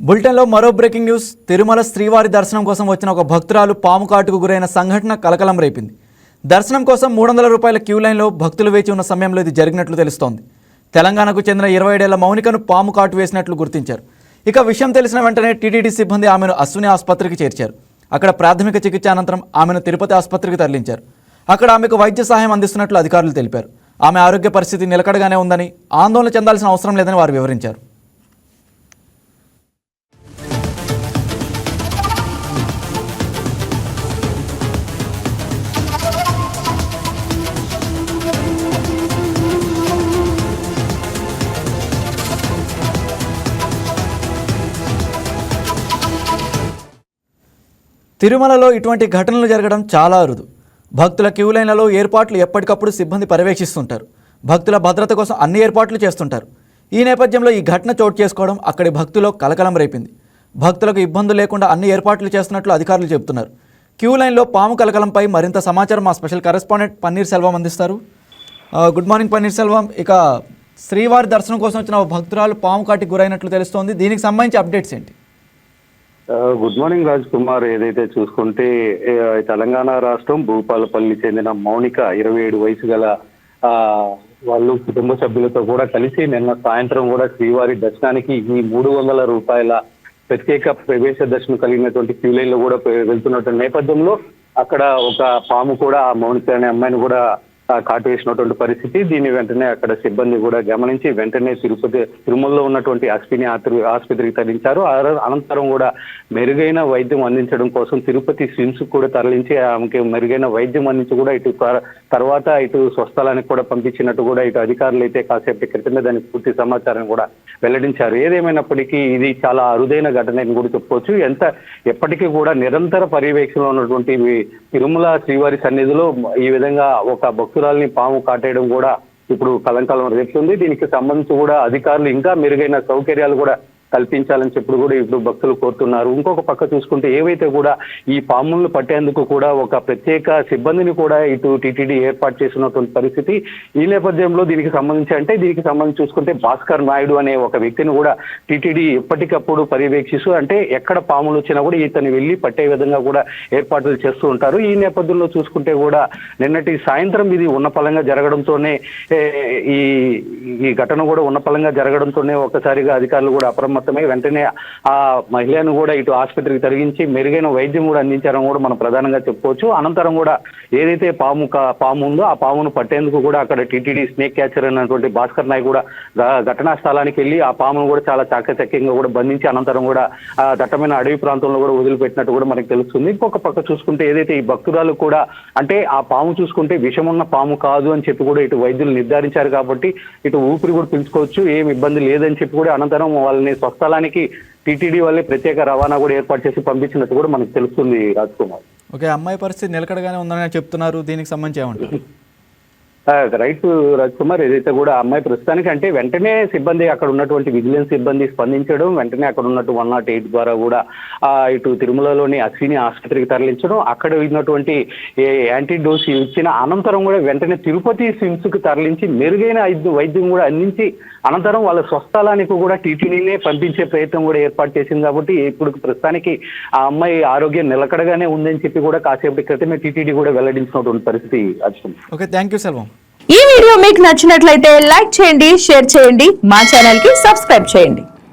బులెటిన్లో మరో breaking news. Tirumala శ్రీవారి దర్శనం కోసం వచ్చిన ఒక భక్తురాలు పాము కాటుకు గురైన సంఘటన కలకలం రేపింది. దర్శనం కోసం 300 రూపాయల క్యూ లైన్లో భక్తులు వేచి ఉన్న సమయంలో ఇది జరిగినట్లు తెలుస్తోంది. తెలంగాణకు చెందిన 27 ఏళ్ల మౌనికను పాము కాటు వేసినట్లు గుర్తించారు. ఇక విషయం తెలిసిన వెంటనే టీటీడీ సిబ్బంది ఆమెను అశ్విని ఆసుపత్రికి చేర్చారు. అక్కడ ప్రాథమిక చికిత్స అనంతరం ఆమెను తిరుపతి ఆసుపత్రికి తరలించారు. అక్కడ ఆమెకు వైద్య సహాయం అందిస్తున్నట్లు అధికారులు తెలిపారు. ఆమె ఆరోగ్య పరిస్థితి నిలకడగానే ఉందని, ఆందోళన చెందాల్సిన అవసరం లేదని వారు వివరించారు. తిరుమలలో ఇటువంటి ఘటనలు జరగడం చాలా అరుదు. భక్తుల క్యూ లైన్లలో ఏర్పాట్లు ఎప్పటికప్పుడు సిబ్బంది పర్యవేక్షిస్తుంటారు. భక్తుల భద్రత కోసం అన్ని ఏర్పాట్లు చేస్తుంటారు. ఈ నేపథ్యంలో ఈ ఘటన చోటు చేసుకోవడం అక్కడి భక్తుల్లో కలకలం రేపింది. భక్తులకు ఇబ్బందులు లేకుండా అన్ని ఏర్పాట్లు చేస్తున్నట్లు అధికారులు చెబుతున్నారు. క్యూ లైన్లో పాము కలకలంపై మరింత సమాచారం మా స్పెషల్ కరెస్పాండెంట్ పన్నీర్ సెల్వం అందిస్తారు. Good morning paneer Selvam. ఇక శ్రీవారి దర్శనం కోసం వచ్చిన భక్తురాలు పాము కాటికి గురైనట్లు తెలుస్తోంది. దీనికి సంబంధించి అప్డేట్స్ ఏంటి? Good morning Raj Kumar. ఏదైతే చూసుకుంటే తెలంగాణ రాష్ట్రం భూపాలపల్లి చెందిన మౌనిక 27 వయసు గల వాళ్ళు కుటుంబ సభ్యులతో కూడా కలిసి నిన్న సాయంత్రం కూడా శ్రీవారి దర్శనానికి ఈ 300 రూపాయల ప్రత్యేక ప్రవేశ దర్శనం కలిగినటువంటి క్యూ లైన్ లో కూడా వెళ్తున్నటువంటి నేపథ్యంలో అక్కడ ఒక పాము కూడా ఆ మౌనిక అనే అమ్మాయిని కూడా కాటు వేసినటువంటి పరిస్థితి. దీన్ని వెంటనే అక్కడ సిబ్బంది కూడా గమనించి వెంటనే తిరుమలలో ఉన్నటువంటి అశ్విని ఆసుపత్రికి తరలించారు. అనంతరం కూడా మెరుగైన వైద్యం అందించడం కోసం తిరుపతి స్విమ్స్ కూడా తరలించి ఆమెకి మెరుగైన వైద్యం అందించి కూడా ఇటు తర్వాత ఇటు స్వస్థలానికి కూడా పంపించినట్టు కూడా ఇటు అధికారులు అయితే కాసేపటి క్రితమే దానికి పూర్తి సమాచారం కూడా వెల్లడించారు. ఏదేమైనప్పటికీ ఇది చాలా అరుదైన ఘటన అని కూడా చెప్పుకోవచ్చు. ఎప్పటికీ కూడా నిరంతర పర్యవేక్షణలో ఉన్నటువంటి తిరుమల శ్రీవారి సన్నిధిలో ఈ విధంగా ఒక భక్తురాల్ని పాము కాటేయడం కూడా ఇప్పుడు కలంకాలం రేపుతుంది. దీనికి సంబంధించి కూడా అధికారులు ఇంకా మెరుగైన సౌకర్యాలు కూడా కల్పించాలని చెప్పి కూడా ఇప్పుడు భక్తులు కోరుతున్నారు. ఇంకొక పక్క చూసుకుంటే ఏవైతే కూడా ఈ పాములను పట్టేందుకు కూడా ఒక ప్రత్యేక సిబ్బందిని కూడా ఇటు టీటీడీ ఏర్పాటు చేసినటువంటి పరిస్థితి. ఈ నేపథ్యంలో దీనికి సంబంధించి చూసుకుంటే భాస్కర్ నాయుడు అనే ఒక వ్యక్తిని కూడా టీటీడీ ఎప్పటికప్పుడు పర్యవేక్షిస్తూ అంటే ఎక్కడ పాములు వచ్చినా కూడా ఇతను వెళ్ళి పట్టే విధంగా కూడా ఏర్పాట్లు చేస్తూ ఉంటారు. ఈ నేపథ్యంలో చూసుకుంటే కూడా నిన్నటి సాయంత్రం ఇది ఉన్నపలంగా జరగడంతోనే ఈ ఘటన కూడా ఉన్నపలంగా జరగడంతోనే ఒక్కసారిగా అధికారులు కూడా వెంటనే ఆ మహిళను కూడా ఇటు ఆసుపత్రికి తరలించి మెరుగైన వైద్యం కూడా అందించారని కూడా మనం ప్రధానంగా చెప్పుకోవచ్చు. అనంతరం కూడా ఏదైతే పాము ఉందో ఆ పామును పట్టేందుకు కూడా అక్కడ టీటీడీ స్నేక్ క్యాచర్ అయినటువంటి భాస్కర్ నాయక్ కూడా ఘటనా స్థలానికి వెళ్ళి ఆ పామును కూడా చాలా చాకచక్యంగా కూడా బంధించి అనంతరం కూడా ఆ దట్టమైన అడవి ప్రాంతంలో కూడా వదిలిపెట్టినట్టు కూడా మనకు తెలుస్తుంది. ఇంకొక పక్క చూసుకుంటే ఏదైతే ఈ భక్తురాలు కూడా అంటే ఆ పాము చూసుకుంటే విషమున్న పాము కాదు అని చెప్పి కూడా ఇటు వైద్యులు నిర్ధారించారు కాబట్టి ఇటు ఊపిరి కూడా పీల్చుకోవచ్చు, ఏం ఇబ్బంది లేదని చెప్పి కూడా అనంతరం వాళ్ళని స్వస్థలానికి టీటీడీ వాళ్ళే ప్రత్యేక రవాణా కూడా ఏర్పాటు చేసి పంపించినట్టు కూడా మనకు తెలుస్తుంది రాజ్ కుమార్. ఓకే, అమ్మాయి పరిస్థితి నిలకడగానే ఉందని చెప్తున్నారు. దీనికి సంబంధించి ఏమంటారు? రైట్ రాజ్ కుమార్. ఏదైతే కూడా అమ్మాయి ప్రస్తుతానికి అంటే వెంటనే సిబ్బంది అక్కడ ఉన్నటువంటి విజిలెన్స్ సిబ్బంది స్పందించడం, వెంటనే అక్కడ ఉన్నట్టు 108 ద్వారా కూడా ఇటు తిరుమలలోని అశ్విని ఆసుపత్రికి తరలించడం, అక్కడ ఉన్నటువంటి యాంటీడోస్ ఇచ్చిన అనంతరం కూడా వెంటనే తిరుపతి స్విమ్స్ కు తరలించి మెరుగైన వైద్యం కూడా అందించి అనంతరం వాళ్ళ స్వస్థలానికి కూడా టీటీడీనే పంపించే ప్రయత్నం కూడా ఏర్పాటు చేసింది. కాబట్టి ఇప్పుడు ప్రస్తుతానికి ఆ అమ్మాయి ఆరోగ్యం నిలకడగానే ఉందని చెప్పి కూడా కాసేపటి క్రితమే టీటీడీ కూడా వెల్లడించినటువంటి పరిస్థితి. Okay, thank you Selvam. ఈ వీడియో మీకు నచ్చినట్లయితే లైక్ చేయండి, షేర్ చేయండి, మా ఛానల్ కి సబ్స్క్రైబ్ చేయండి.